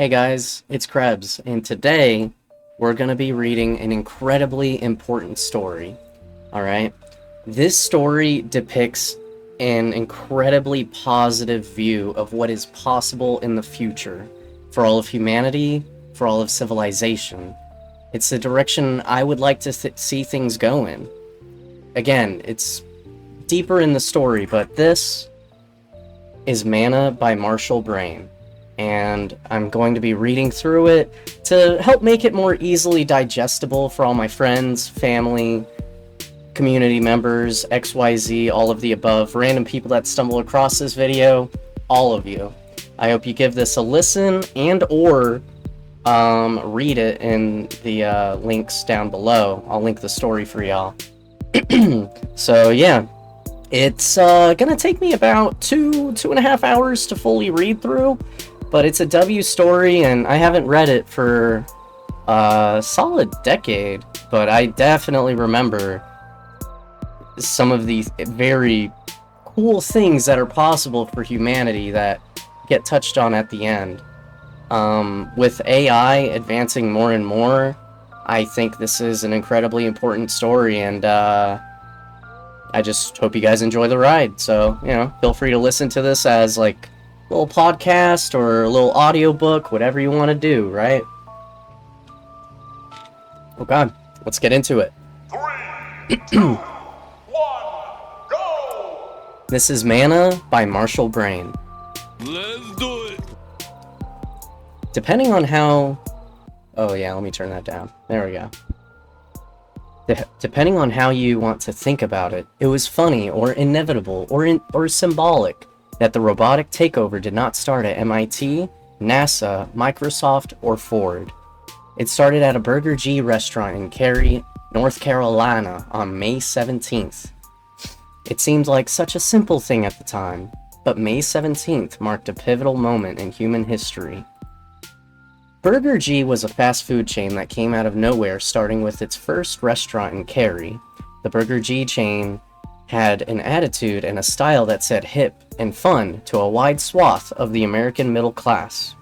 Hey guys, it's Krebs, and today we're going to be reading an incredibly important story. Alright? This story depicts an incredibly positive view of what is possible in the future for all of humanity, for all of civilization. It's the direction I would like to see things go in. Again, it's deeper in the story, but this is Manna by Marshall Brain. And I'm going to be reading through it to help make it more easily digestible for all my friends, family, community members, XYZ, all of the above, random people that stumble across this video, all of you. I hope you give this a listen and or read it in the links down below. I'll link the story for y'all. So yeah, it's gonna take me about two and a half hours to fully read through. But it's a W story, and I haven't read it for a solid decade, but I definitely remember some of these very cool things that are possible for humanity that get touched on at the end. With AI advancing more and more, I think this is an incredibly important story, and I just hope you guys enjoy the ride. So, feel free to listen to this as, like, little podcast or a little audiobook, whatever you want to do, right? Oh god, let's get into it. 3, 2, 1, go! This is Manna by Marshall Brain. Let's do it! Depending on how... Oh yeah, let me turn that down. There we go. Depending on how you want to think about it, it was funny or inevitable or symbolic that the robotic takeover did not start at MIT, NASA, Microsoft, or Ford. It started at a Burger G restaurant in Cary, North Carolina on May 17th. It seemed like such a simple thing at the time, but May 17th marked a pivotal moment in human history. Burger G was a fast food chain that came out of nowhere, starting with its first restaurant in Cary. The Burger G chain had an attitude and a style that said hip and fun to a wide swath of the American middle class.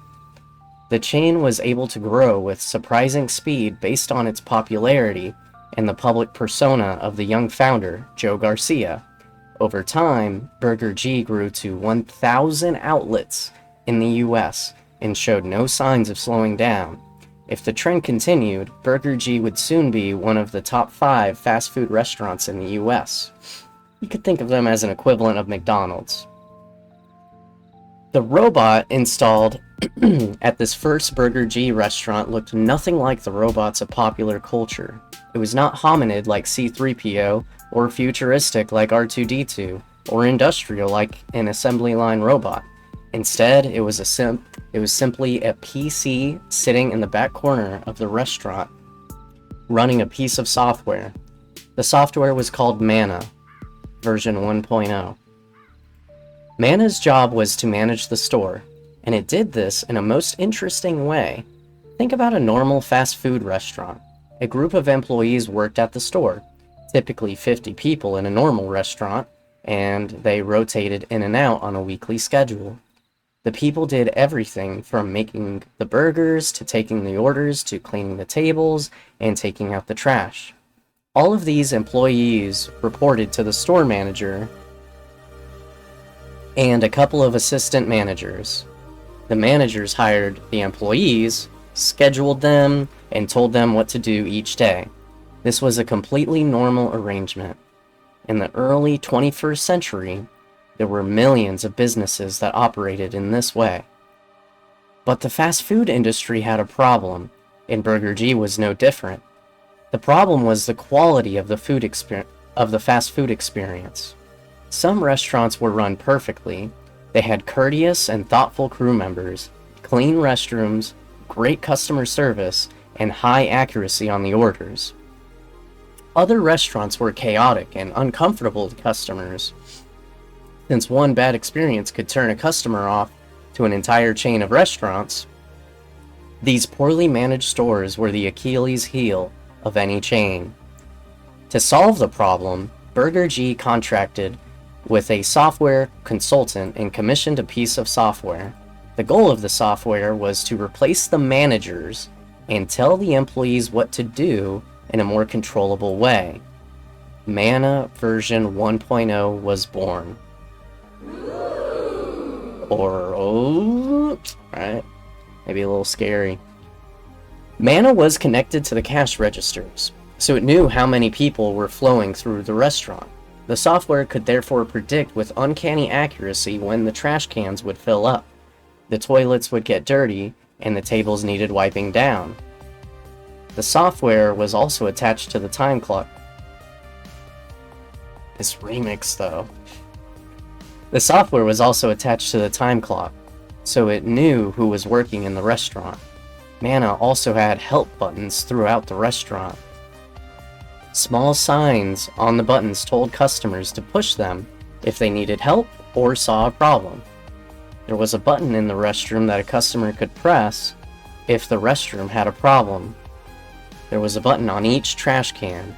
The chain was able to grow with surprising speed based on its popularity and the public persona of the young founder, Joe Garcia. Over time, Burger G grew to 1,000 outlets in the US and showed no signs of slowing down. If the trend continued, Burger G would soon be one of the top 5 fast food restaurants in the US. You could think of them as an equivalent of McDonald's. The robot installed at this first Burger G restaurant looked nothing like the robots of popular culture. It was not hominid like C-3PO, or futuristic like R2-D2, or industrial like an assembly line robot. Instead, it was simply a PC sitting in the back corner of the restaurant, running a piece of software. The software was called Manna, version 1.0. Manna's job was to manage the store, and it did this in a most interesting way. Think about a normal fast food restaurant. A group of employees worked at the store, typically 50 people in a normal restaurant, and they rotated in and out on a weekly schedule. The people did everything from making the burgers, to taking the orders, to cleaning the tables, and taking out the trash. All of these employees reported to the store manager and a couple of assistant managers. The managers hired the employees, scheduled them, and told them what to do each day. This was a completely normal arrangement. In the early 21st century, there were millions of businesses that operated in this way. But the fast food industry had a problem, and Burger G was no different. The problem was the quality of the fast food experience. Some restaurants were run perfectly. They had courteous and thoughtful crew members, clean restrooms, great customer service, and high accuracy on the orders. Other restaurants were chaotic and uncomfortable to customers. Since one bad experience could turn a customer off to an entire chain of restaurants, these poorly managed stores were the Achilles heel of any chain. To solve the problem, Burger G contracted with a software consultant and commissioned a piece of software. The goal of the software was to replace the managers and tell the employees what to do in a more controllable way. Manna version 1.0 was born. Right? Maybe a little scary. Manna was connected to the cash registers, so it knew how many people were flowing through the restaurant. The software could therefore predict with uncanny accuracy when the trash cans would fill up, the toilets would get dirty, and the tables needed wiping down. The software was also attached to the time clock. This remix, though. The software was also attached to the time clock, so it knew who was working in the restaurant. Manna also had help buttons throughout the restaurant. Small signs on the buttons told customers to push them if they needed help or saw a problem. There was a button in the restroom that a customer could press if the restroom had a problem. There was a button on each trash can.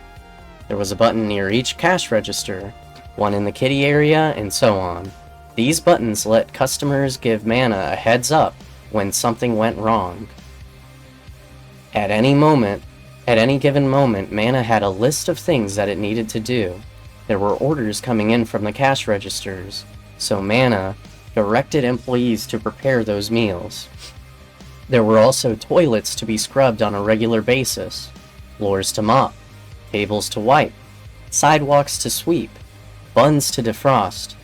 There was a button near each cash register, one in the kiddie area, and so on. These buttons let customers give Manna a heads up when something went wrong. At any given moment, Manna had a list of things that it needed to do. There were orders coming in from the cash registers, so Manna directed employees to prepare those meals. There were also toilets to be scrubbed on a regular basis, floors to mop, tables to wipe, sidewalks to sweep, buns to defrost,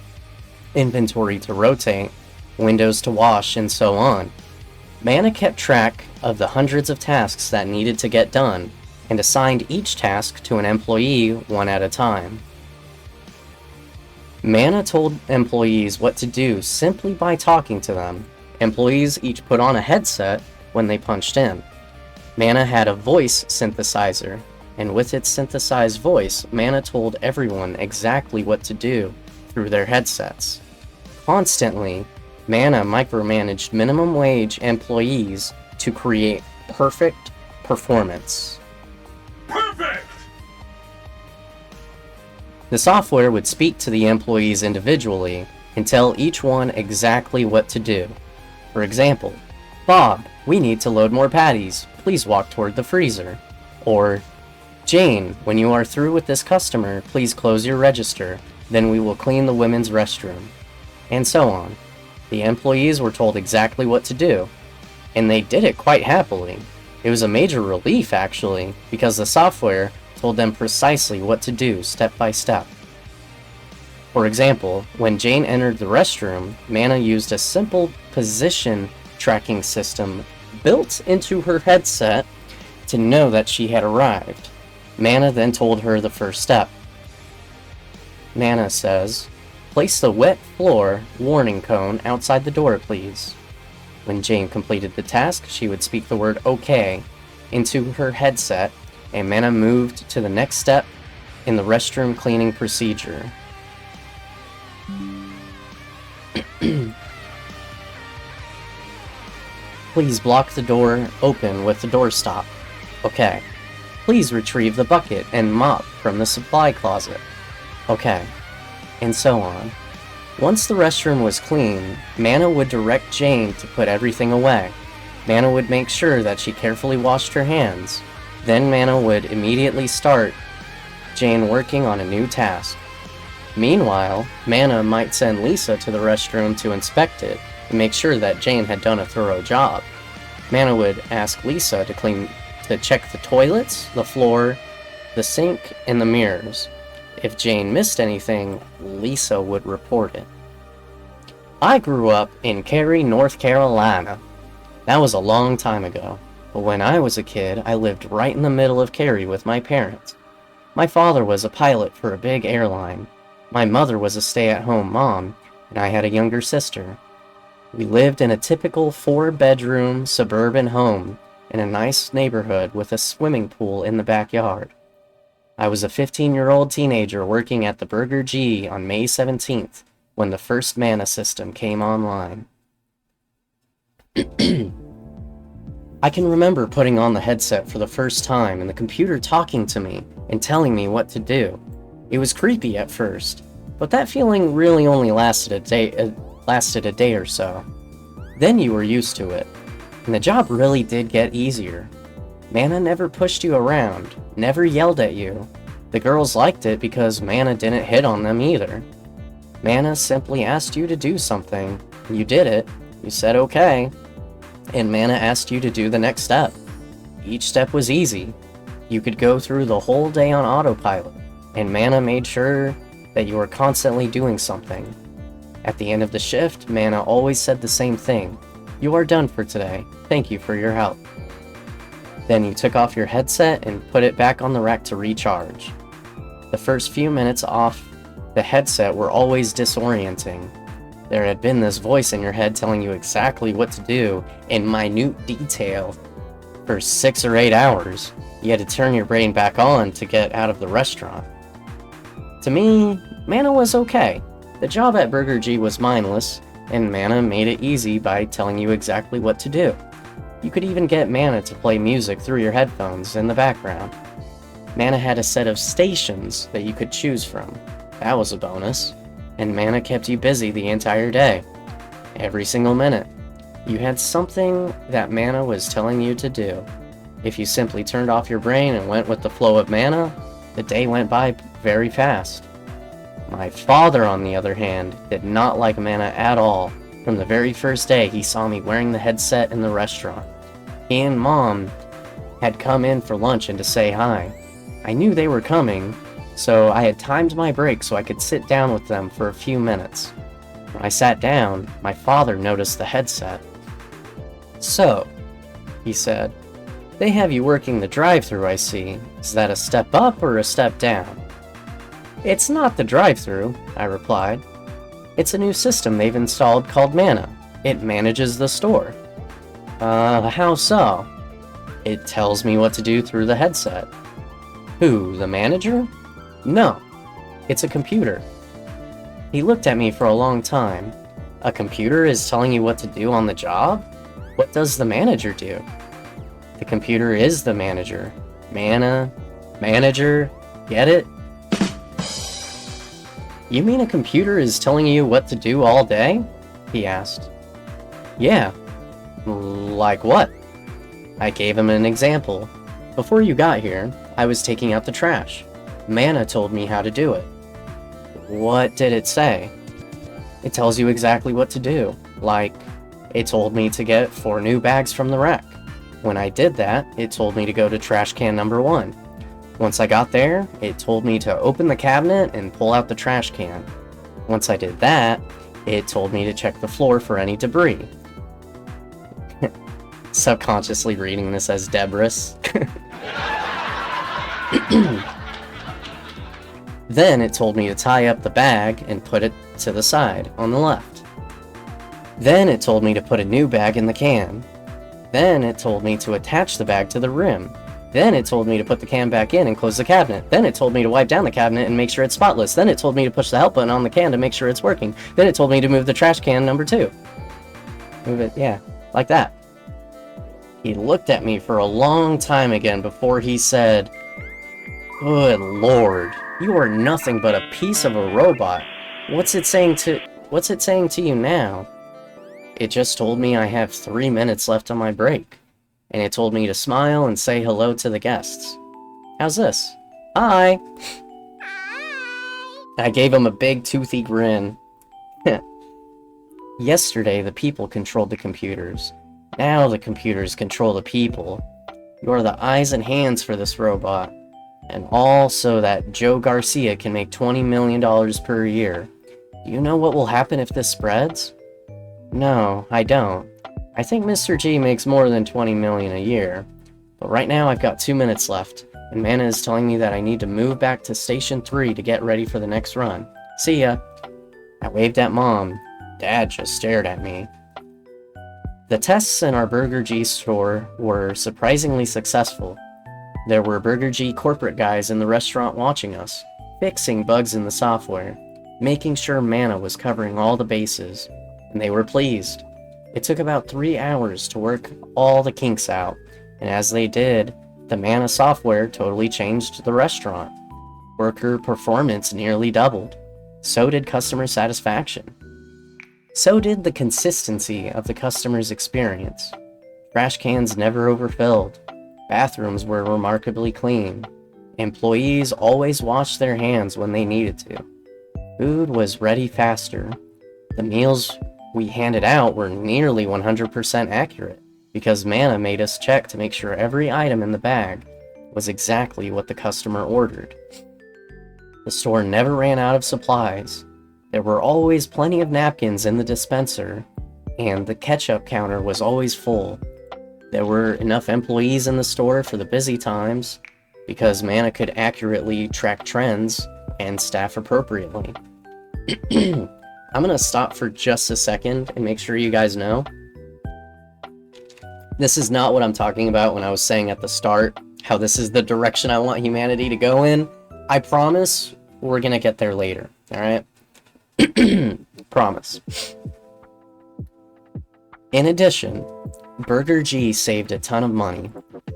inventory to rotate, windows to wash, and so on. Manna kept track of the hundreds of tasks that needed to get done, and assigned each task to an employee one at a time. Manna told employees what to do simply by talking to them. Employees each put on a headset when they punched in. Manna had a voice synthesizer, and with its synthesized voice, Manna told everyone exactly what to do through their headsets. Constantly, Manna micromanaged minimum wage employees to create perfect performance. Perfect! The software would speak to the employees individually and tell each one exactly what to do. For example, Bob, we need to load more patties. Please walk toward the freezer. Or, Jane, when you are through with this customer, please close your register. Then we will clean the women's restroom. And so on. The employees were told exactly what to do, and they did it quite happily. It was a major relief, actually, because the software told them precisely what to do step by step. For example, when Jane entered the restroom, Manna used a simple position tracking system built into her headset to know that she had arrived. Manna then told her the first step. Manna says, "Place the wet floor warning cone outside the door, please." When Jane completed the task, she would speak the word "OK" into her headset, and Manna moved to the next step in the restroom cleaning procedure. Please block the door open with the doorstop. Okay. Please retrieve the bucket and mop from the supply closet. Okay. And so on. Once the restroom was clean, Manna would direct Jane to put everything away. Manna would make sure that she carefully washed her hands. Then Manna would immediately start Jane working on a new task. Meanwhile, Manna might send Lisa to the restroom to inspect it and make sure that Jane had done a thorough job. Manna would ask Lisa to check the toilets, the floor, the sink, and the mirrors. If Jane missed anything, Lisa would report it. I grew up in Cary, North Carolina. That was a long time ago, but when I was a kid, I lived right in the middle of Cary with my parents. My father was a pilot for a big airline. My mother was a stay-at-home mom, and I had a younger sister. We lived in a typical 4-bedroom suburban home in a nice neighborhood with a swimming pool in the backyard. I was a 15-year-old teenager working at the Burger G on May 17th when the first Manna system came online. I can remember putting on the headset for the first time and the computer talking to me and telling me what to do. It was creepy at first, but that feeling really only lasted a day or so. Then you were used to it, and the job really did get easier. Manna never pushed you around, never yelled at you. The girls liked it because Manna didn't hit on them either. Manna simply asked you to do something. You did it, you said okay, and Manna asked you to do the next step. Each step was easy. You could go through the whole day on autopilot, and Manna made sure that you were constantly doing something. At the end of the shift, Manna always said the same thing. You are done for today. Thank you for your help. Then you took off your headset and put it back on the rack to recharge. The first few minutes off the headset were always disorienting. There had been this voice in your head telling you exactly what to do in minute detail for 6 or 8 hours. You had to turn your brain back on to get out of the restaurant. To me, Manna was okay. The job at Burger G was mindless, and Manna made it easy by telling you exactly what to do. You could even get Manna to play music through your headphones in the background. Manna had a set of stations that you could choose from. That was a bonus. And Manna kept you busy the entire day. Every single minute. You had something that Manna was telling you to do. If you simply turned off your brain and went with the flow of Manna, the day went by very fast. My father, on the other hand, did not like Manna at all. From the very first day he saw me wearing the headset in the restaurant. He and Mom had come in for lunch and to say hi. I knew they were coming, so I had timed my break so I could sit down with them for a few minutes. When I sat down, my father noticed the headset. "So," he said, "they have you working the drive-thru, I see. Is that a step up or a step down?" "It's not the drive-thru," I replied. "It's a new system they've installed called Manna. It manages the store." How so?" "It tells me what to do through the headset." "Who, the manager?" "No, it's a computer." He looked at me for a long time. "A computer is telling you what to do on the job? What does the manager do?" "The computer is the manager. Manna, manager, get it?" "You mean a computer is telling you what to do all day?" he asked. "Yeah." "Like what?" I gave him an example. "Before you got here, I was taking out the trash. Manna told me how to do it." "What did it say?" "It tells you exactly what to do. Like, it told me to get 4 new bags from the rack. When I did that, it told me to go to trash can number 1. Once I got there, it told me to open the cabinet and pull out the trash can. Once I did that, it told me to check the floor for any debris." Subconsciously reading this as Debris. Then it told me to tie up the bag and put it to the side, on the left. Then it told me to put a new bag in the can. Then it told me to attach the bag to the rim. Then it told me to put the can back in and close the cabinet. Then it told me to wipe down the cabinet and make sure it's spotless. Then it told me to push the help button on the can to make sure it's working. Then it told me to move the trash can number 2. Move it, yeah, like that. He looked at me for a long time again before he said, "Good Lord, you are nothing but a piece of a robot. What's it saying to you now?" "It just told me I have 3 minutes left on my break. And it told me to smile and say hello to the guests. How's this? Hi!" I gave him a big toothy grin. Yesterday, the people controlled the computers. Now the computers control the people. You are the eyes and hands for this robot. And all so that Joe Garcia can make $20 million per year. Do you know what will happen if this spreads? No, I don't. I think Mr. G makes more than $20 million a year. But right now I've got 2 minutes left, and Manna is telling me that I need to move back to Station 3 to get ready for the next run. See ya. I waved at Mom. Dad just stared at me. The tests in our Burger G store were surprisingly successful. There were Burger G corporate guys in the restaurant watching us, fixing bugs in the software, making sure Manna was covering all the bases, and they were pleased. It took about 3 hours to work all the kinks out, and as they did, the Manna software totally changed the restaurant. Worker performance nearly doubled. So did customer satisfaction. So did the consistency of the customer's experience. Trash cans never overfilled. Bathrooms were remarkably clean. Employees always washed their hands when they needed to. Food was ready faster. The meals we handed out were nearly 100% accurate because Manna made us check to make sure every item in the bag was exactly what the customer ordered. The store never ran out of supplies. There were always plenty of napkins in the dispenser, and the ketchup counter was always full. There were enough employees in the store for the busy times because Manna could accurately track trends and staff appropriately. I'm gonna stop for just a second and make sure you guys know. This is not what I'm talking about when I was saying at the start how this is the direction I want humanity to go in. I promise we're gonna get there later, alright? Promise. In addition, Burger G saved a ton of money.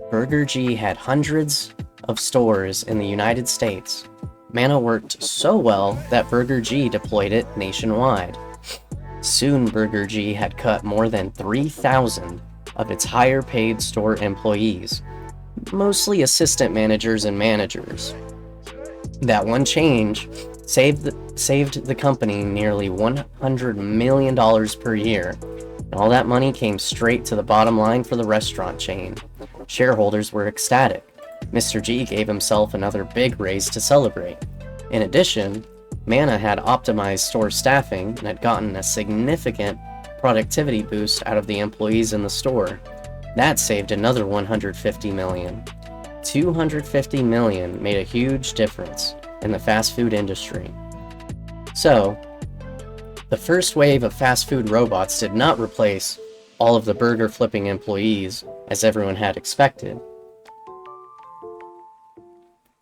Burger G had hundreds of stores in the United States. Manna worked so well that Burger G deployed it nationwide. Soon Burger G had cut more than 3,000 of its higher paid store employees, mostly assistant managers and managers. That one change saved the company nearly $100 million per year. And all that money came straight to the bottom line for the restaurant chain. Shareholders were ecstatic. Mr. G gave himself another big raise to celebrate. In addition, Manna had optimized store staffing and had gotten a significant productivity boost out of the employees in the store. That saved another $150 million. $250 million made a huge difference in the fast food industry. So, the first wave of fast food robots did not replace all of the burger flipping employees as everyone had expected.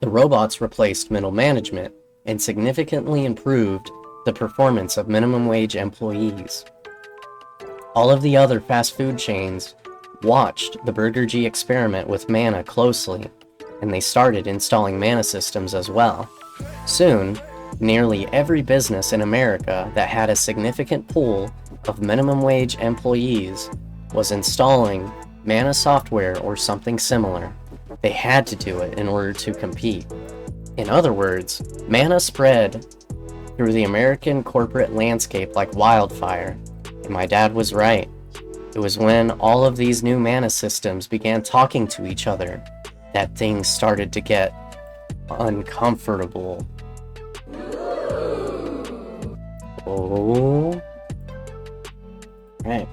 The robots replaced middle management and significantly improved the performance of minimum wage employees. All of the other fast food chains watched the Burger G experiment with Manna closely, and they started installing Manna systems as well. Soon, nearly every business in America that had a significant pool of minimum wage employees was installing Manna software or something similar. They had to do it in order to compete. In other words, Manna spread through the American corporate landscape like wildfire, and my dad was right. It was when all of these new Manna systems began talking to each other that things started to get uncomfortable. Oh. Right.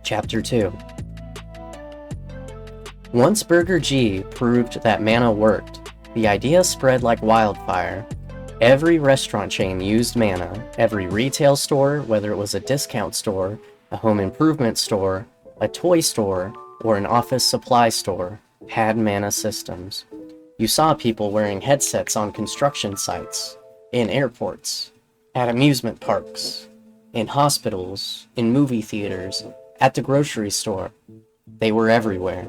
Chapter 2. Once Burger G proved that Manna worked, the idea spread like wildfire. Every restaurant chain used Manna. Every retail store, whether it was a discount store, a home improvement store, a toy store, or an office supply store, had Manna systems. You saw people wearing headsets on construction sites, in airports, at amusement parks, in hospitals, in movie theaters, at the grocery store. They were everywhere.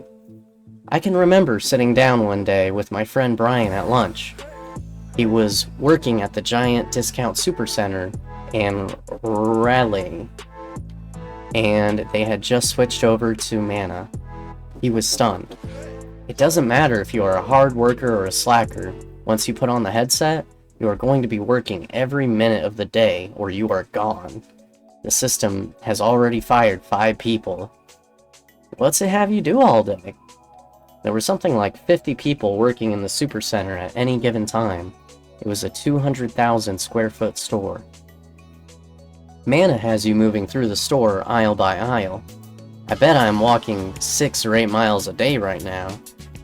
I can remember sitting down one day with my friend Brian at lunch. He was working at the giant discount supercenter in Raleigh, and they had just switched over to Manna. He was stunned. It doesn't matter if you are a hard worker or a slacker. Once you put on the headset, you are going to be working every minute of the day or you are gone. The system has already fired 5 people. What's it have you do all day? There were something like 50 people working in the supercenter at any given time. It was a 200,000 square foot store. Manna has you moving through the store aisle by aisle. I bet I'm walking 6 or 8 miles a day right now.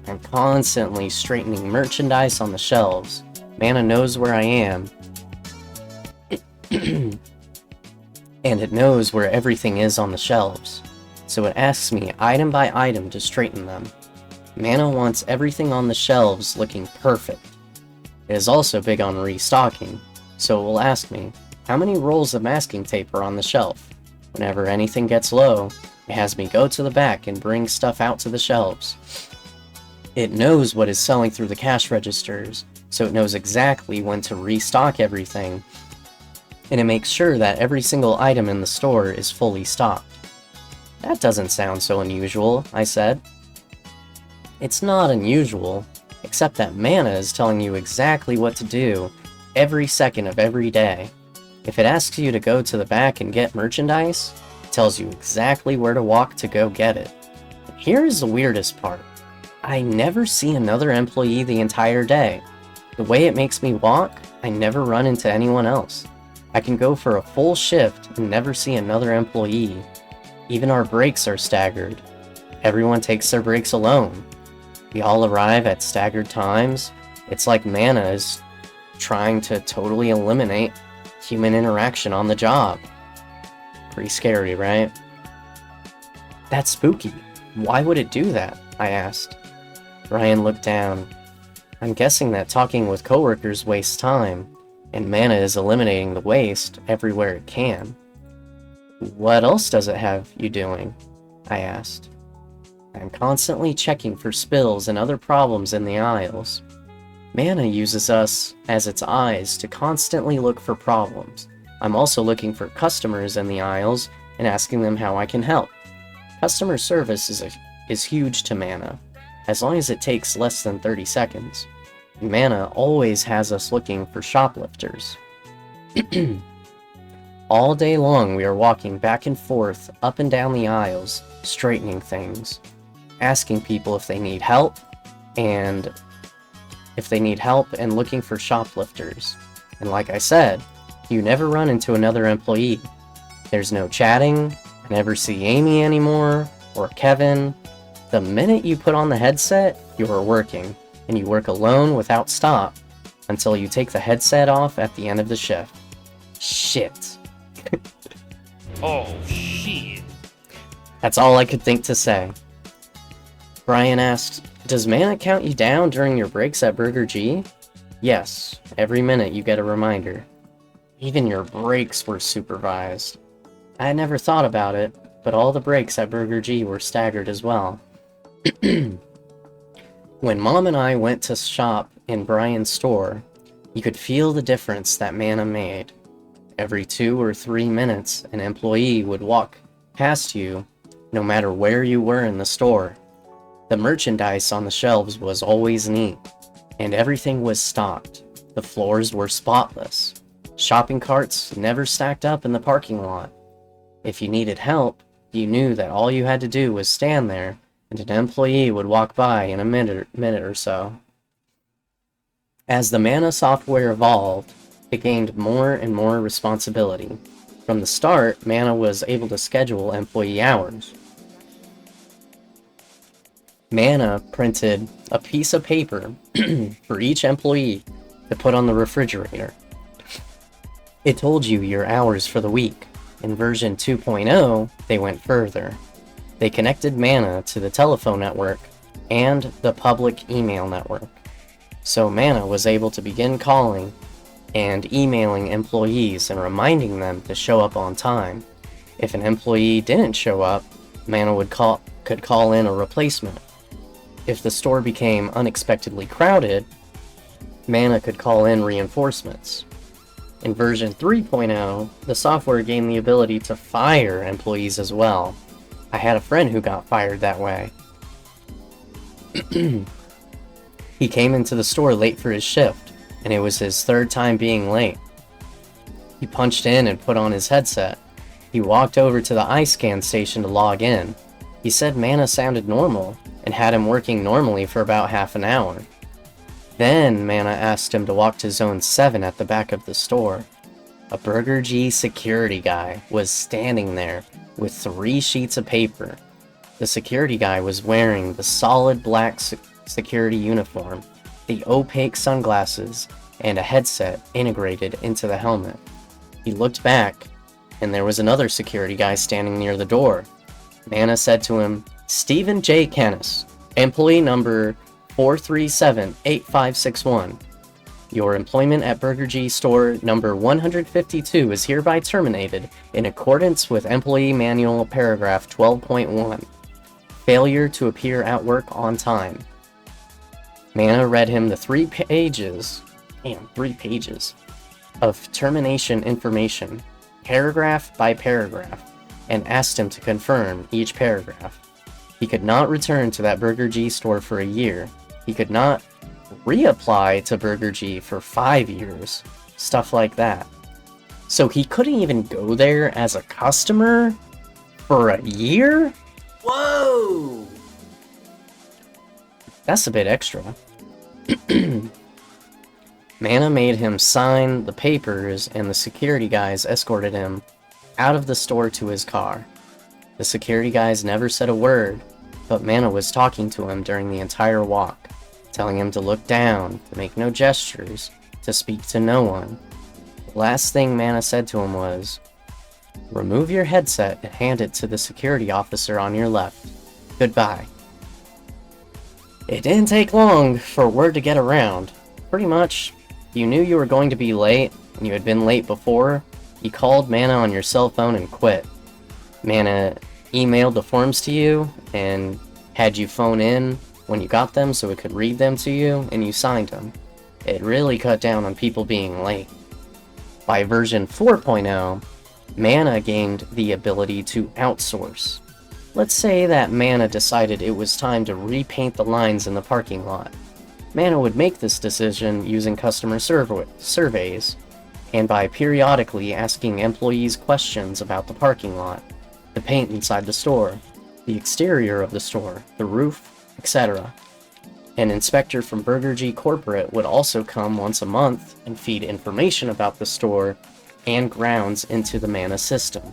I'm constantly straightening merchandise on the shelves. Manna knows where I am. And it knows where everything is on the shelves. So it asks me item by item to straighten them. Manna wants everything on the shelves looking perfect. It is also big on restocking, so it will ask me, how many rolls of masking tape are on the shelf? Whenever anything gets low, it has me go to the back and bring stuff out to the shelves. It knows what is selling through the cash registers, so it knows exactly when to restock everything and it makes sure that every single item in the store is fully stocked. That doesn't sound so unusual, I said. It's not unusual, except that Manna is telling you exactly what to do every second of every day. If it asks you to go to the back and get merchandise, it tells you exactly where to walk to go get it. Here's the weirdest part. I never see another employee the entire day. The way it makes me walk, I never run into anyone else. I can go for a full shift and never see another employee. Even our breaks are staggered. Everyone takes their breaks alone. We all arrive at staggered times. It's like Manna is trying to totally eliminate human interaction on the job. Pretty scary, right? That's spooky. Why would it do that? I asked. Brian looked down. I'm guessing that talking with coworkers wastes time, and Manna is eliminating the waste everywhere it can. What else does it have you doing? I asked. I'm constantly checking for spills and other problems in the aisles. Manna uses us as its eyes to constantly look for problems. I'm also looking for customers in the aisles and asking them how I can help. Customer service is huge to Manna, as long as it takes less than 30 seconds. Manna always has us looking for shoplifters. All day long we are walking back and forth, up and down the aisles, straightening things, asking people if they need help, and looking for shoplifters. And like I said, you never run into another employee. There's no chatting, I never see Amy anymore, or Kevin. The minute you put on the headset, you are working, and you work alone without stop until you take the headset off at the end of the shift. Shit. Oh, shit. That's all I could think to say. Brian asked, does Manna count you down during your breaks at Burger G? Yes, every minute you get a reminder. Even your breaks were supervised. I had never thought about it, but all the breaks at Burger G were staggered as well. When Mom and I went to shop in Brian's store, you could feel the difference that Manna made. Every 2 or 3 minutes, an employee would walk past you, no matter where you were in the store. The merchandise on the shelves was always neat, and everything was stocked. The floors were spotless. Shopping carts never stacked up in the parking lot. If you needed help, you knew that all you had to do was stand there, and an employee would walk by in a minute or so. As the Manna software evolved, it gained more and more responsibility. From the start, Manna was able to schedule employee hours. Manna printed a piece of paper for each employee to put on the refrigerator. It told you your hours for the week. In version 2.0, they went further. They connected Manna to the telephone network and the public email network. So Manna was able to begin calling and emailing employees and reminding them to show up on time. If an employee didn't show up, Manna could call in a replacement. If the store became unexpectedly crowded, Manna could call in reinforcements. In version 3.0, the software gained the ability to fire employees as well. I had a friend who got fired that way. He came into the store late for his shift, and it was his 3rd time being late. He punched in and put on his headset. He walked over to the iScan station to log in. He said Manna sounded normal, and had him working normally for about half an hour. Then Manna asked him to walk to Zone 7 at the back of the store. A Burger G security guy was standing there with 3 sheets of paper. The security guy was wearing the solid black security uniform, the opaque sunglasses, and a headset integrated into the helmet. He looked back, and there was another security guy standing near the door. Manna said to him, Stephen J. Kennis, employee number 4378561. Your employment at Burger G store number 152 is hereby terminated in accordance with Employee Manual paragraph 12.1. Failure to appear at work on time. Manna read him the 3 pages of termination information, paragraph by paragraph, and asked him to confirm each paragraph. He could not return to that Burger G store for a year. He could not reapply to Burger G for 5 years. Stuff like that. So he couldn't even go there as a customer for a year? Whoa! That's a bit extra. Manna made him sign the papers, and the security guys escorted him out of the store to his car. The security guys never said a word, but Manna was talking to him during the entire walk, telling him to look down, to make no gestures, to speak to no one. The last thing Manna said to him was, "Remove your headset and hand it to the security officer on your left. Goodbye." It didn't take long for word to get around. Pretty much, if you knew you were going to be late, and you had been late before, you called Manna on your cell phone and quit. Manna emailed the forms to you, and had you phone in when you got them so it could read them to you, and you signed them. It really cut down on people being late. By version 4.0, Manna gained the ability to outsource. Let's say that Manna decided it was time to repaint the lines in the parking lot. Manna would make this decision using customer surveys, and by periodically asking employees questions about the parking lot, the paint inside the store, the exterior of the store, the roof, etc. An inspector from Burger G Corporate would also come once a month and feed information about the store and grounds into the Manna system.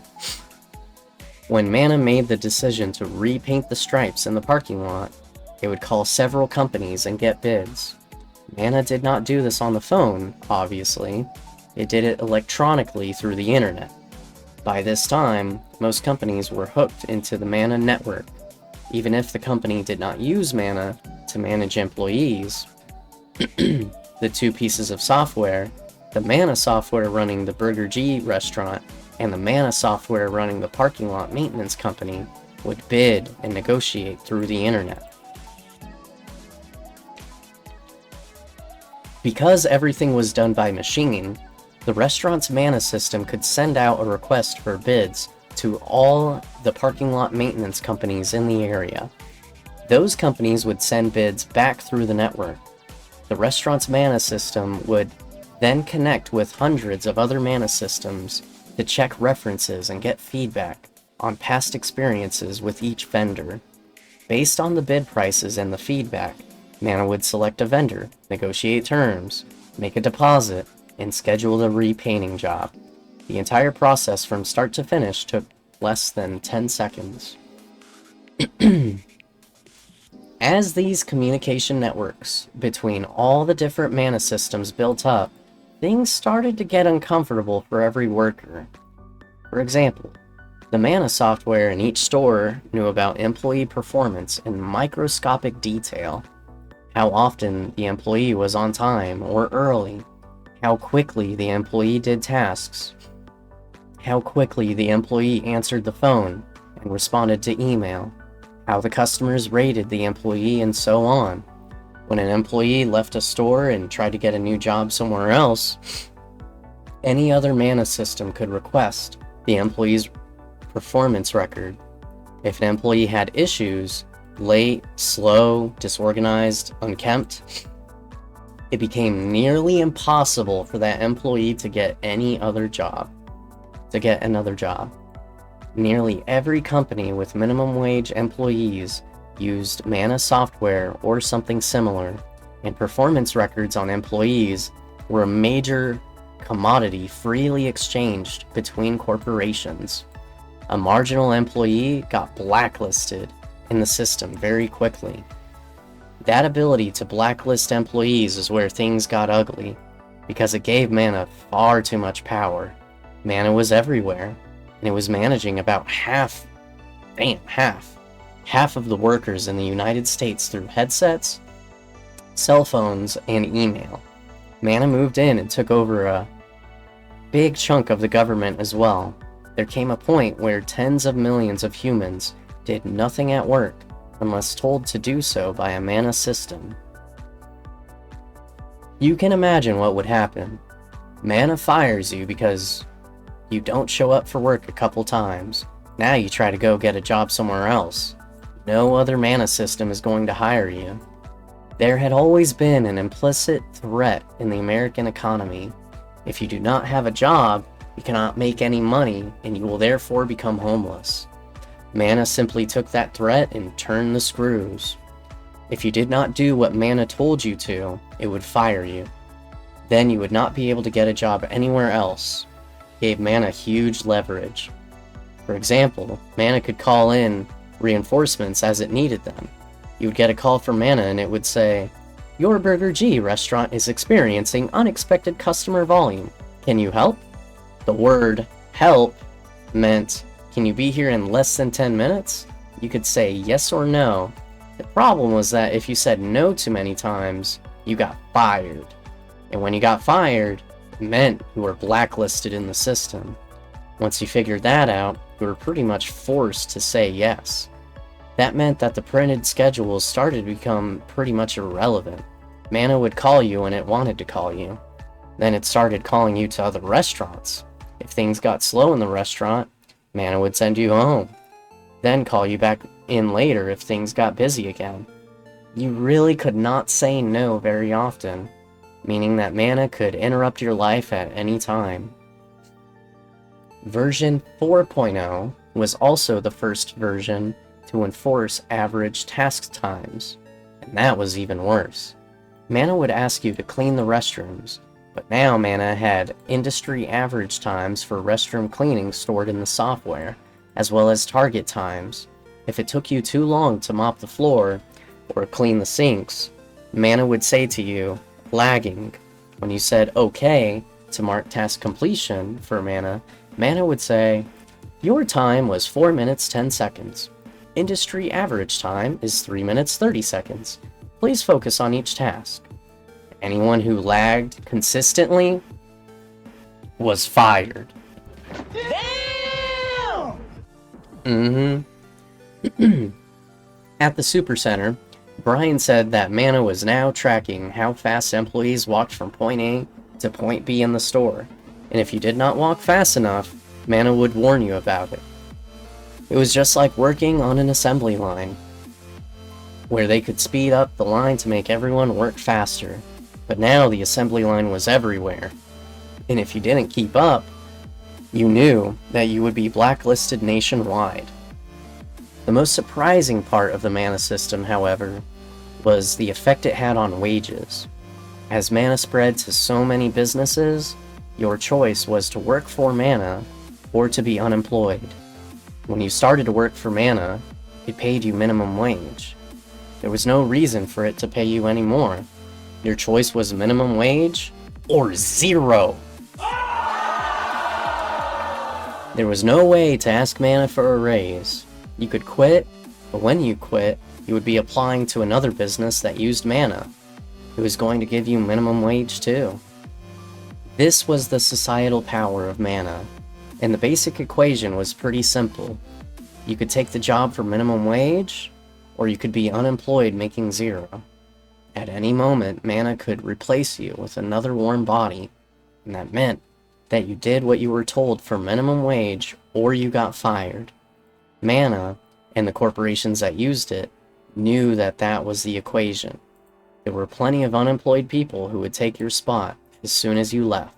When Manna made the decision to repaint the stripes in the parking lot, it would call several companies and get bids. Manna did not do this on the phone, obviously. It did it electronically through the internet. By this time, most companies were hooked into the Manna network. Even if the company did not use Manna to manage employees, the two pieces of software, the Manna software running the Burger G restaurant and the Manna software running the parking lot maintenance company, would bid and negotiate through the internet. Because everything was done by machine, the restaurant's Manna system could send out a request for bids to all the parking lot maintenance companies in the area. Those companies would send bids back through the network. The restaurant's Manna system would then connect with hundreds of other Manna systems to check references and get feedback on past experiences with each vendor. Based on the bid prices and the feedback, Manna would select a vendor, negotiate terms, make a deposit, and schedule the repainting job. The entire process from start to finish took less than 10 seconds. As these communication networks between all the different Manna systems built up, things started to get uncomfortable for every worker. For example, the Manna software in each store knew about employee performance in microscopic detail. How often the employee was on time or early, how quickly the employee did tasks, how quickly the employee answered the phone and responded to email, how the customers rated the employee, and so on. When an employee left a store and tried to get a new job somewhere else, any other Manna system could request the employee's performance record. If an employee had issues, late, slow, disorganized, unkempt, it became nearly impossible for that employee to get another job. Nearly every company with minimum wage employees used Manna software or something similar, and performance records on employees were a major commodity freely exchanged between corporations. A marginal employee got blacklisted in the system very quickly. That ability to blacklist employees is where things got ugly, because it gave Manna far too much power. Manna was everywhere, and it was managing about half of the workers in the United States through headsets, cell phones, and email. Manna moved in and took over a big chunk of the government as well. There came a point where tens of millions of humans did nothing at work unless told to do so by a Manna system. You can imagine what would happen. Manna fires you because you don't show up for work a couple times. Now you try to go get a job somewhere else. No other Manna system is going to hire you. There had always been an implicit threat in the American economy. If you do not have a job, you cannot make any money, and you will therefore become homeless. Manna simply took that threat and turned the screws. If you did not do what Manna told you to, it would fire you. Then you would not be able to get a job anywhere else. It gave Manna huge leverage. For example, Manna could call in reinforcements as it needed them. You would get a call from Manna and it would say, "Your Burger G restaurant is experiencing unexpected customer volume. Can you help?" The word help meant, can you be here in less than 10 minutes? You could say yes or no. The problem was that if you said no too many times, you got fired. And when you got fired, it meant you were blacklisted in the system. Once you figured that out, you were pretty much forced to say yes. That meant that the printed schedules started to become pretty much irrelevant. Manna would call you when it wanted to call you. Then it started calling you to other restaurants. If things got slow in the restaurant, Manna would send you home. Then call you back in later if things got busy again. You really could not say no very often, meaning that Manna could interrupt your life at any time. Version 4.0 was also the first version to enforce average task times, and that was even worse. Manna would ask you to clean the restrooms, but now Manna had industry average times for restroom cleaning stored in the software, as well as target times. If it took you too long to mop the floor or clean the sinks, Manna would say to you, "lagging." When you said okay to mark task completion for Manna, Manna would say, "Your time was 4 minutes 10 seconds. Industry average time is 3 minutes 30 seconds. Please focus on each task." Anyone who lagged consistently was fired. Damn! At the Supercenter, Brian said that Manna was now tracking how fast employees walked from point A to point B in the store, and if you did not walk fast enough, Manna would warn you about it. It was just like working on an assembly line, where they could speed up the line to make everyone work faster. But now the assembly line was everywhere, and if you didn't keep up, you knew that you would be blacklisted nationwide. The most surprising part of the Manna system, however, was the effect it had on wages. As Manna spread to so many businesses, your choice was to work for Manna or to be unemployed. When you started to work for Manna, it paid you minimum wage. There was no reason for it to pay you any more. Your choice was minimum wage or zero. There was no way to ask Manna for a raise. You could quit, but when you quit, you would be applying to another business that used Manna, who was going to give you minimum wage too. This was the societal power of Manna, and the basic equation was pretty simple. You could take the job for minimum wage, or you could be unemployed making zero. At any moment, Manna could replace you with another warm body, and that meant that you did what you were told for minimum wage or you got fired. Manna, and the corporations that used it, knew that that was the equation. There were plenty of unemployed people who would take your spot as soon as you left.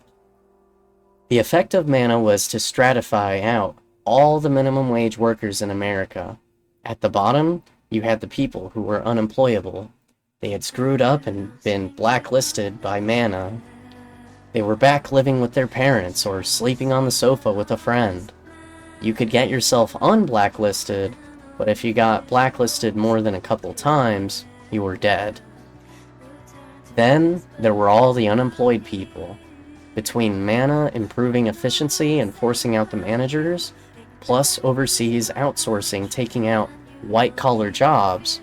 The effect of Manna was to stratify out all the minimum wage workers in America. At the bottom, you had the people who were unemployable. They had screwed up and been blacklisted by Manna. They were back living with their parents or sleeping on the sofa with a friend. You could get yourself unblacklisted, but if you got blacklisted more than a couple times, you were dead. Then there were all the unemployed people. Between Manna improving efficiency and forcing out the managers, plus overseas outsourcing taking out white-collar jobs,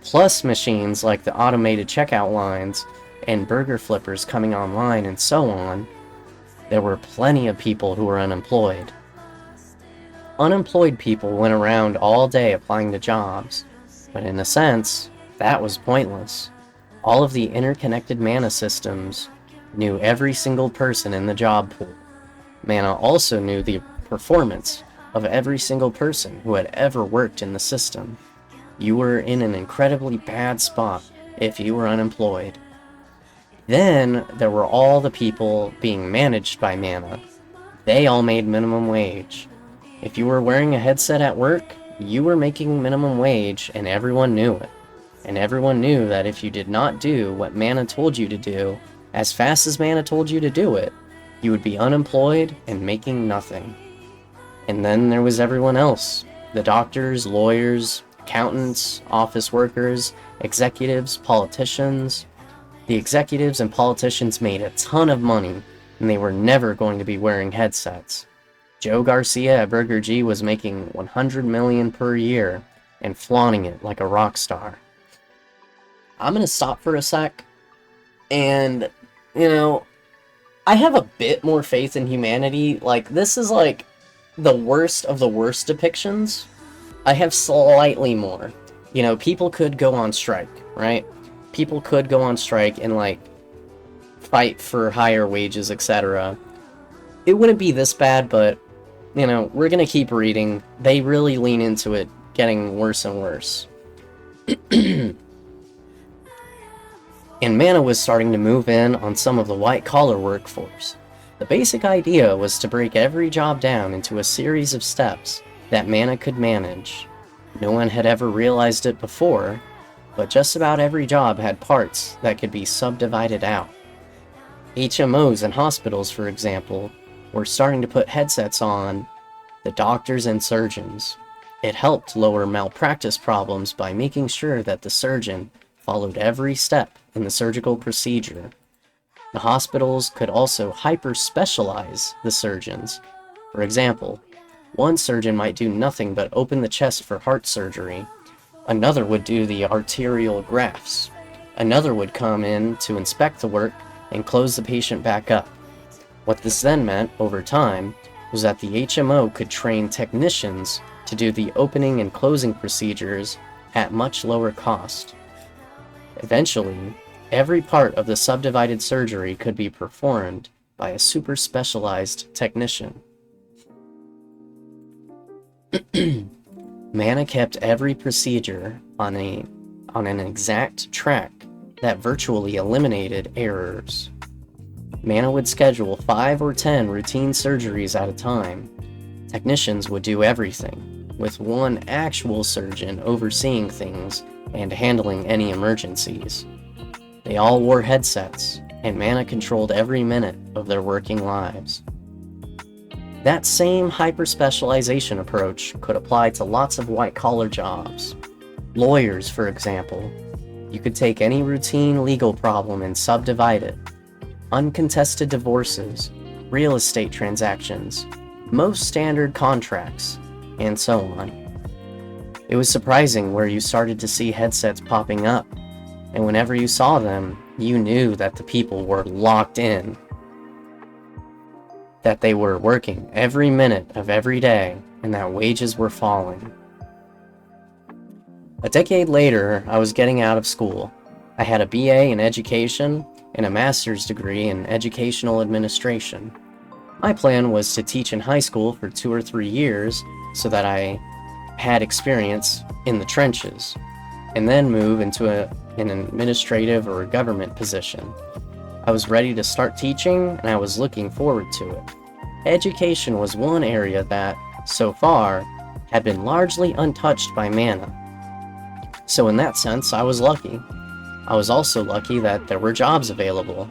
plus machines like the automated checkout lines and burger flippers coming online and so on, there were plenty of people who were unemployed. Unemployed people went around all day applying to jobs, but in a sense, that was pointless. All of the interconnected Manna systems knew every single person in the job pool. Manna also knew the performance of every single person who had ever worked in the system. You were in an incredibly bad spot if you were unemployed. Then there were all the people being managed by Manna. They all made minimum wage. If you were wearing a headset at work, you were making minimum wage, and everyone knew it. And everyone knew that if you did not do what Manna told you to do, as fast as Manna told you to do it, you would be unemployed and making nothing. And then there was everyone else. The doctors, lawyers, accountants, office workers, executives, politicians. The executives and politicians made a ton of money, and they were never going to be wearing headsets. Joe Garcia at Burger G was making $100 million per year and flaunting it like a rock star. I'm gonna stop for a sec, and, I have a bit more faith in humanity. Like, this is like the worst of the worst depictions. I have slightly more. People could go on strike, right? People could go on strike and, like, fight for higher wages, etc. It wouldn't be this bad, but, we're gonna keep reading. They really lean into it getting worse and worse. And Manna was starting to move in on some of the white-collar workforce. The basic idea was to break every job down into a series of steps that Manna could manage. No one had ever realized it before, but just about every job had parts that could be subdivided out. HMOs and hospitals, for example, were starting to put headsets on the doctors and surgeons. It helped lower malpractice problems by making sure that the surgeon followed every step in the surgical procedure. The hospitals could also hyper-specialize the surgeons. For example, one surgeon might do nothing but open the chest for heart surgery. Another would do the arterial grafts. Another would come in to inspect the work and close the patient back up. What this then meant, over time, was that the HMO could train technicians to do the opening and closing procedures at much lower cost. Eventually, every part of the subdivided surgery could be performed by a super specialized technician. Manna kept every procedure on an exact track that virtually eliminated errors. Manna would schedule 5 or 10 routine surgeries at a time. Technicians would do everything, with one actual surgeon overseeing things and handling any emergencies. They all wore headsets, and Manna controlled every minute of their working lives. That same hyper-specialization approach could apply to lots of white-collar jobs. Lawyers, for example. You could take any routine legal problem and subdivide it. Uncontested divorces, real estate transactions, most standard contracts, and so on. It was surprising where you started to see headsets popping up, and whenever you saw them, you knew that the people were locked in. That they were working every minute of every day, and that wages were falling. A decade later, I was getting out of school. I had a BA in education and a master's degree in educational administration. My plan was to teach in high school for 2 or 3 years so that I had experience in the trenches, and then move into an administrative or a government position. I was ready to start teaching, and I was looking forward to it. Education was one area that, so far, had been largely untouched by Manna. So in that sense, I was lucky. I was also lucky that there were jobs available.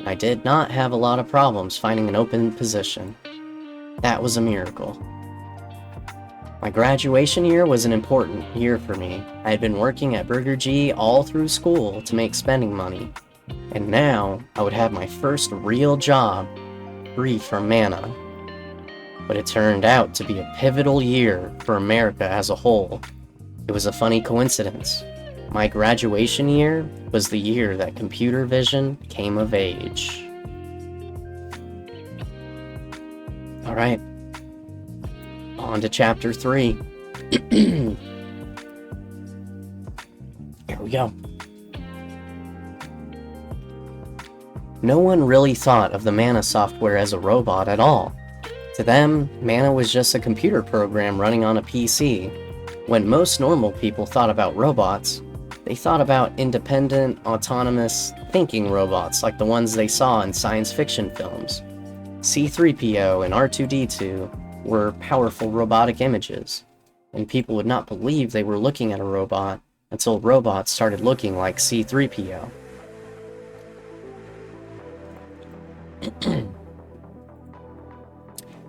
I did not have a lot of problems finding an open position. That was a miracle. My graduation year was an important year for me. I had been working at Burger G all through school to make spending money, and now I would have my first real job, free from Manna. But it turned out to be a pivotal year for America as a whole. It was a funny coincidence. My graduation year was the year that computer vision came of age. Alright, on to chapter 3. Here we go. No one really thought of the Manna software as a robot at all. To them, Manna was just a computer program running on a PC. When most normal people thought about robots, they thought about independent, autonomous, thinking robots like the ones they saw in science fiction films. C-3PO and R2-D2 were powerful robotic images, and people would not believe they were looking at a robot until robots started looking like C-3PO.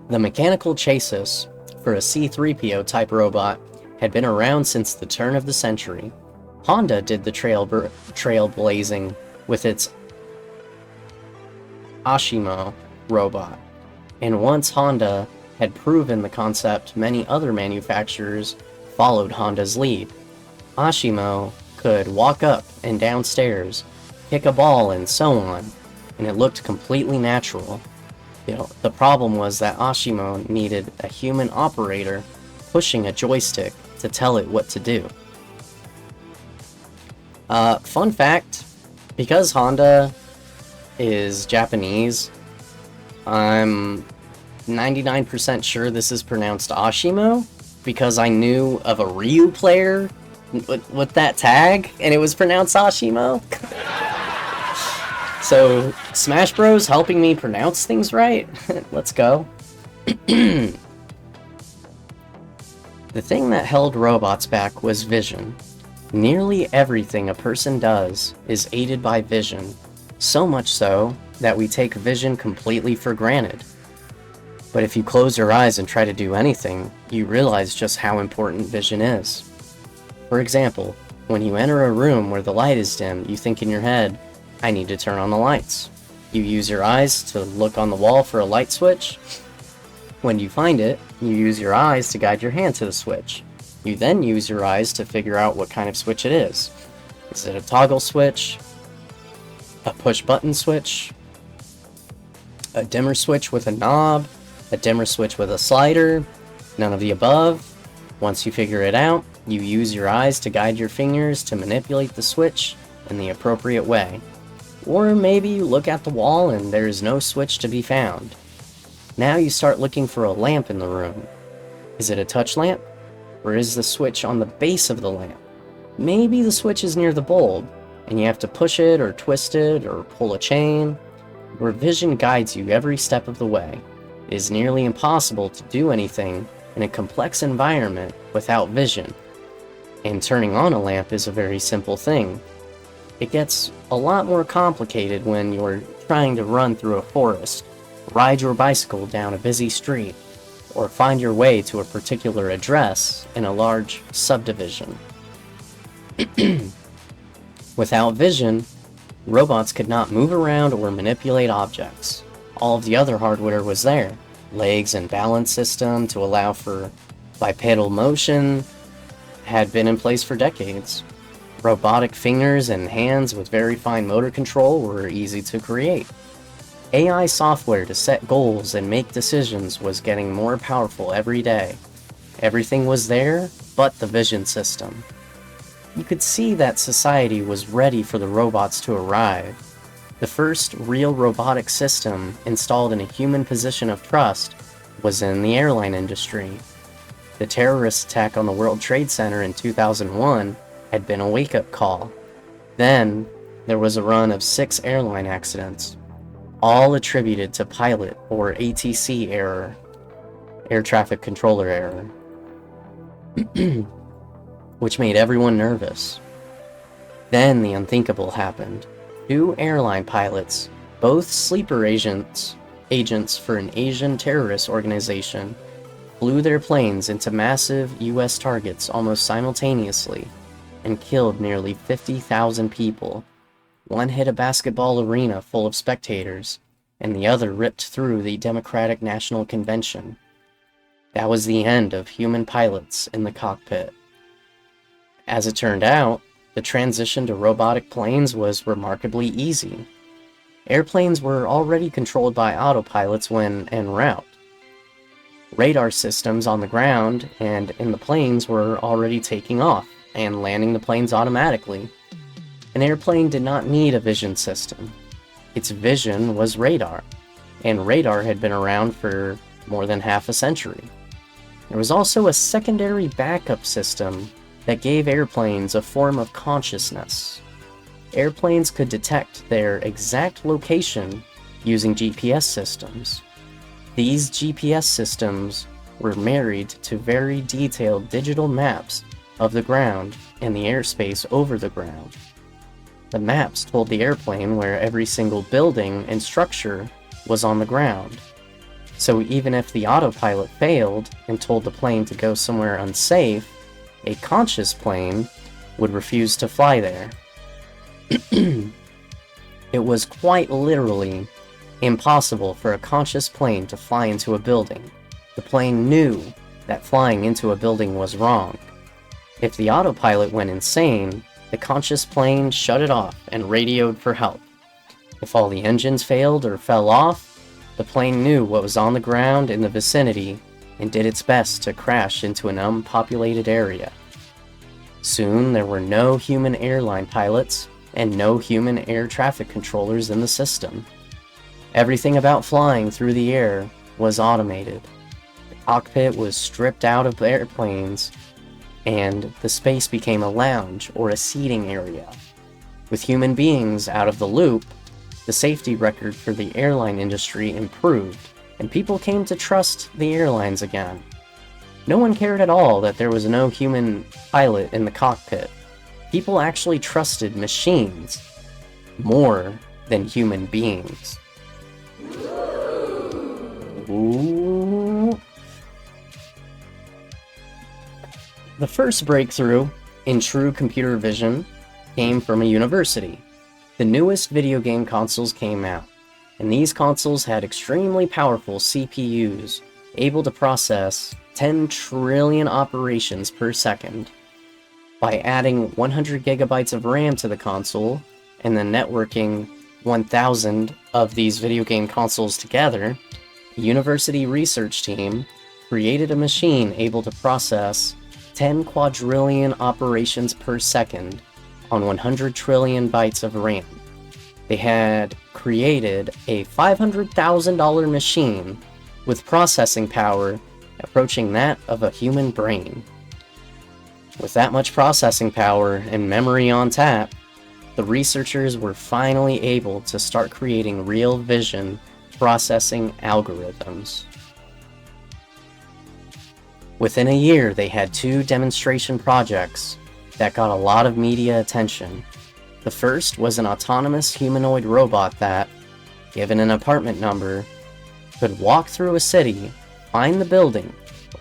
The mechanical chassis for a C-3PO type robot had been around since the turn of the century. Honda did the trailblazing with its Ashimo robot, and once Honda had proven the concept, many other manufacturers followed Honda's lead. Ashimo could walk up and down stairs, kick a ball, and so on, and it looked completely natural. The problem was that Ashimo needed a human operator pushing a joystick to tell it what to do. Fun fact, because Honda is Japanese, I'm 99% sure this is pronounced Ashimo, because I knew of a Ryu player with that tag, and it was pronounced Ashimo. So, Smash Bros helping me pronounce things right? Let's go. The thing that held robots back was vision. Nearly everything a person does is aided by vision, so much so that we take vision completely for granted. But if you close your eyes and try to do anything, you realize just how important vision is. For example, when you enter a room where the light is dim, you think in your head, I need to turn on the lights. You use your eyes to look on the wall for a light switch. When you find it, you use your eyes to guide your hand to the switch. You then use your eyes to figure out what kind of switch it is. Is it a toggle switch? A push button switch? A dimmer switch with a knob? A dimmer switch with a slider? None of the above? Once you figure it out, you use your eyes to guide your fingers to manipulate the switch in the appropriate way. Or maybe you look at the wall and there is no switch to be found. Now you start looking for a lamp in the room. Is it a touch lamp? Or is the switch on the base of the lamp? Maybe the switch is near the bulb, and you have to push it or twist it or pull a chain. Your vision guides you every step of the way. It is nearly impossible to do anything in a complex environment without vision. And turning on a lamp is a very simple thing. It gets a lot more complicated when you're trying to run through a forest, ride your bicycle down a busy street, or find your way to a particular address in a large subdivision. Without vision, robots could not move around or manipulate objects. All of the other hardware was there. Legs and balance system to allow for bipedal motion had been in place for decades. Robotic fingers and hands with very fine motor control were easy to create. AI software to set goals and make decisions was getting more powerful every day. Everything was there but the vision system. You could see that society was ready for the robots to arrive. The first real robotic system installed in a human position of trust was in the airline industry. The terrorist attack on the World Trade Center in 2001 had been a wake-up call. Then, there was a run of 6 airline accidents, all attributed to pilot or ATC error, air traffic controller error, which made everyone nervous. Then the unthinkable happened. 2 airline pilots, both sleeper agents for an Asian terrorist organization, flew their planes into massive US targets almost simultaneously and killed nearly 50,000 people. One hit a basketball arena full of spectators, and the other ripped through the Democratic National Convention. That was the end of human pilots in the cockpit. As it turned out, the transition to robotic planes was remarkably easy. Airplanes were already controlled by autopilots when en route. Radar systems on the ground and in the planes were already taking off and landing the planes automatically. An airplane did not need a vision system. Its vision was radar, and radar had been around for more than half a century. There was also a secondary backup system that gave airplanes a form of consciousness. Airplanes could detect their exact location using GPS systems. These GPS systems were married to very detailed digital maps of the ground and the airspace over the ground. The maps told the airplane where every single building and structure was on the ground. So even if the autopilot failed and told the plane to go somewhere unsafe, a conscious plane would refuse to fly there. It was quite literally impossible for a conscious plane to fly into a building. The plane knew that flying into a building was wrong. If the autopilot went insane, the conscious plane shut it off and radioed for help. If all the engines failed or fell off, the plane knew what was on the ground in the vicinity and did its best to crash into an unpopulated area. Soon there were no human airline pilots and no human air traffic controllers in the system. Everything about flying through the air was automated. The cockpit was stripped out of airplanes, and the space became a lounge or a seating area. With human beings out of the loop, the safety record for the airline industry improved, and people came to trust the airlines again. No one cared at all that there was no human pilot in the cockpit. People actually trusted machines more than human beings. Ooh. The first breakthrough in true computer vision came from a university. The newest video game consoles came out, and these consoles had extremely powerful CPUs, able to process 10 trillion operations per second. By adding 100 gigabytes of RAM to the console, and then networking 1,000 of these video game consoles together, a university research team created a machine able to process 10 quadrillion operations per second on 100 trillion bytes of RAM. They had created a $500,000 machine with processing power approaching that of a human brain. With that much processing power and memory on tap, the researchers were finally able to start creating real vision processing algorithms. Within a year, they had 2 demonstration projects that got a lot of media attention. The first was an autonomous humanoid robot that, given an apartment number, could walk through a city, find the building,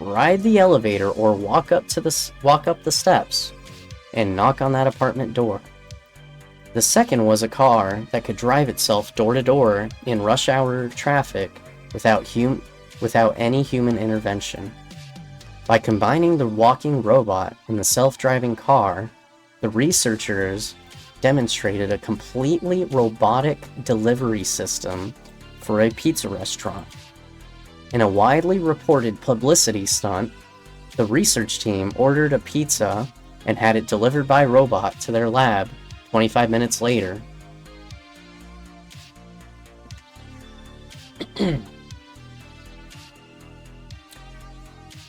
ride the elevator, or walk up the steps and knock on that apartment door. The second was a car that could drive itself door to door in rush hour traffic without any human intervention. By combining the walking robot and the self-driving car, the researchers demonstrated a completely robotic delivery system for a pizza restaurant. In a widely reported publicity stunt, the research team ordered a pizza and had it delivered by robot to their lab 25 minutes later.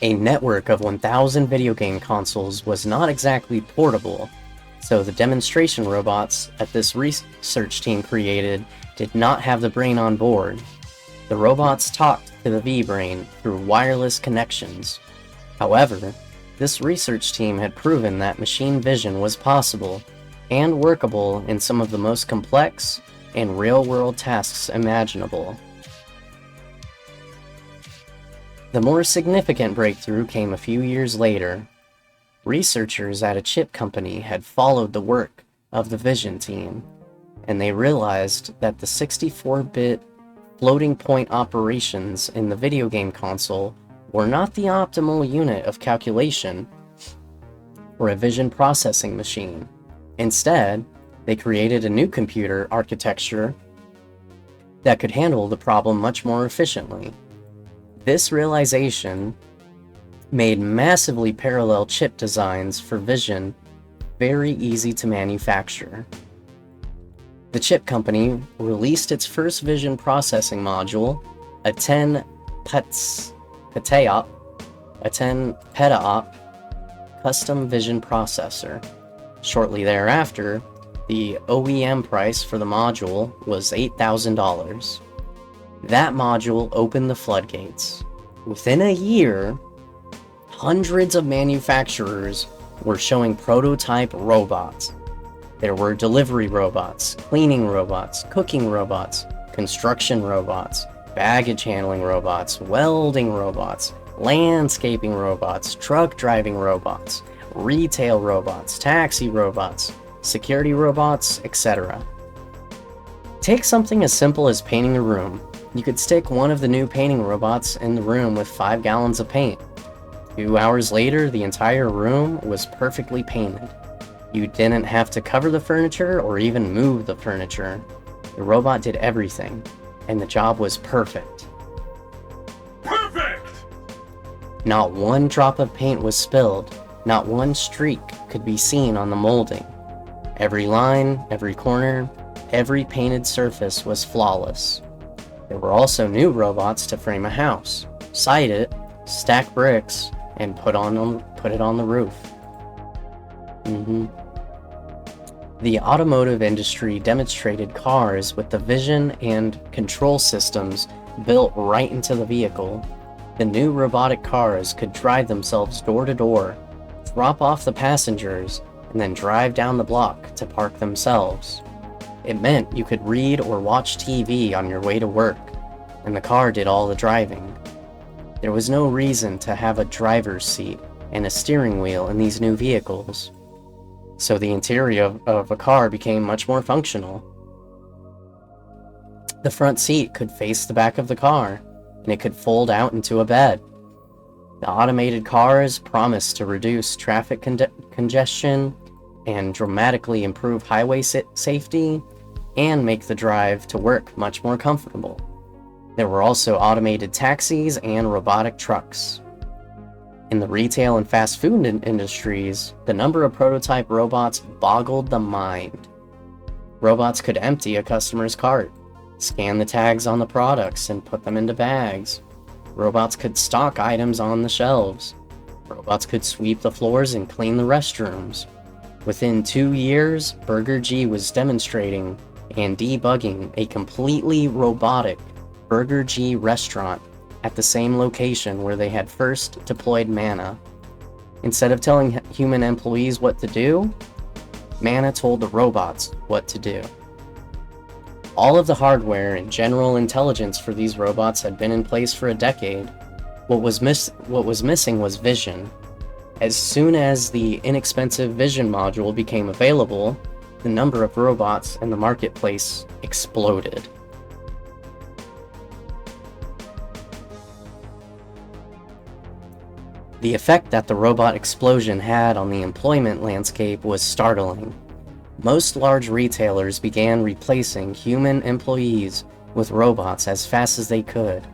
A network of 1,000 video game consoles was not exactly portable, so the demonstration robots that this research team created did not have the brain on board. The robots talked to the V-brain through wireless connections. However, this research team had proven that machine vision was possible and workable in some of the most complex and real-world tasks imaginable. The more significant breakthrough came a few years later. Researchers at a chip company had followed the work of the vision team, and they realized that the 64-bit floating point operations in the video game console were not the optimal unit of calculation for a vision processing machine. Instead, they created a new computer architecture that could handle the problem much more efficiently. This realization made massively parallel chip designs for vision very easy to manufacture. The chip company released its first vision processing module, a 10 petaop, a 10 petaop custom vision processor. Shortly thereafter, the OEM price for the module was $8,000. That module opened the floodgates. Within a year, hundreds of manufacturers were showing prototype robots. There were delivery robots, cleaning robots, cooking robots, construction robots, baggage handling robots, welding robots, landscaping robots, truck driving robots, retail robots, taxi robots, security robots, etc. Take something as simple as painting a room. You could stick one of the new painting robots in the room with 5 gallons of paint. 2 hours later, the entire room was perfectly painted. You didn't have to cover the furniture or even move the furniture. The robot did everything, and the job was perfect. Perfect! Not one drop of paint was spilled, not one streak could be seen on the molding. Every line, every corner, every painted surface was flawless. There were also new robots to frame a house, site it, stack bricks, and put it on the roof. The automotive industry demonstrated cars with the vision and control systems built right into the vehicle. The new robotic cars could drive themselves door to door, drop off the passengers, and then drive down the block to park themselves. It meant you could read or watch TV on your way to work, and the car did all the driving. There was no reason to have a driver's seat and a steering wheel in these new vehicles, so the interior of a car became much more functional. The front seat could face the back of the car, and it could fold out into a bed. The automated cars promised to reduce traffic congestion and dramatically improve highway safety and make the drive to work much more comfortable. There were also automated taxis and robotic trucks. In the retail and fast food industries, the number of prototype robots boggled the mind. Robots could empty a customer's cart, scan the tags on the products, and put them into bags. Robots could stock items on the shelves. Robots could sweep the floors and clean the restrooms. Within 2 years, Burger G was demonstrating and debugging a completely robotic Burger G restaurant at the same location where they had first deployed Manna. Instead of telling human employees what to do, Manna told the robots what to do. All of the hardware and general intelligence for these robots had been in place for a decade. What was missing was vision. As soon as the inexpensive vision module became available, the number of robots in the marketplace exploded. The effect that the robot explosion had on the employment landscape was startling. Most large retailers began replacing human employees with robots as fast as they could.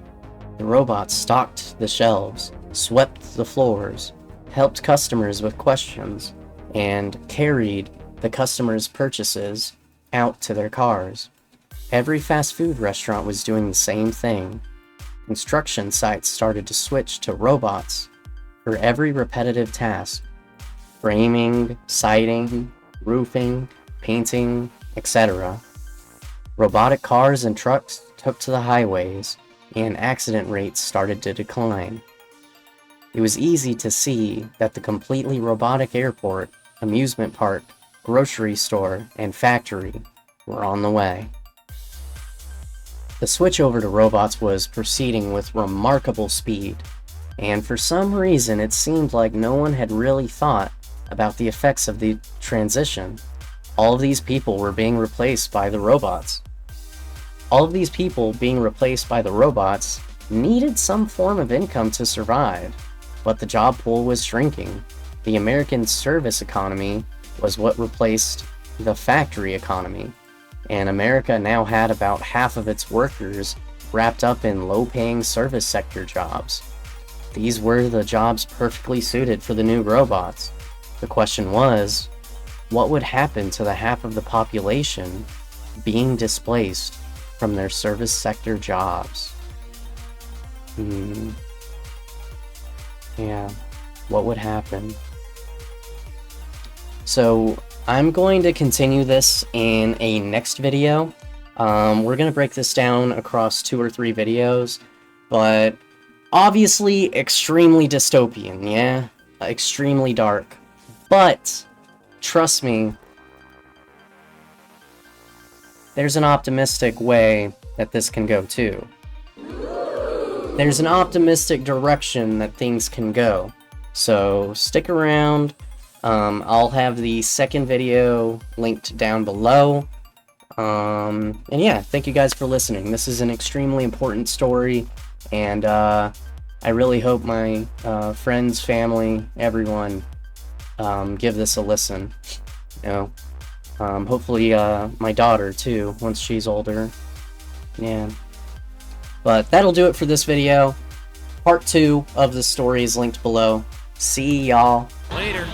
The robots stocked the shelves, swept the floors, helped customers with questions, and carried the customers' purchases out to their cars. Every fast food restaurant was doing the same thing. Construction sites started to switch to robots for every repetitive task: framing, siding, roofing, painting, etc. Robotic cars and trucks took to the highways, and accident rates started to decline. It was easy to see that the completely robotic airport, amusement park, grocery store, and factory were on the way. The switch over to robots was proceeding with remarkable speed, and for some reason it seemed like no one had really thought about the effects of the transition. All of these people were being replaced by the robots. All of these people being replaced by the robots needed some form of income to survive, but the job pool was shrinking. The American service economy was what replaced the factory economy, and America now had about half of its workers wrapped up in low-paying service sector jobs. These were the jobs perfectly suited for the new robots. The question was, what would happen to the half of the population being displaced from their service sector jobs. Yeah, what would happen? So I'm going to continue this in a next video. We're going to break this down across 2 or 3 videos, but obviously extremely dystopian, yeah? Extremely dark. But, trust me, there's an optimistic way that this can go too. There's an optimistic direction that things can go. So stick around. I'll have the second video linked down below. And yeah, thank you guys for listening. This is an extremely important story, and I really hope my friends, family, everyone give this a listen. You know, hopefully my daughter too, once she's older. Yeah. But that'll do it for this video. Part 2 of the story is linked below. See y'all Later.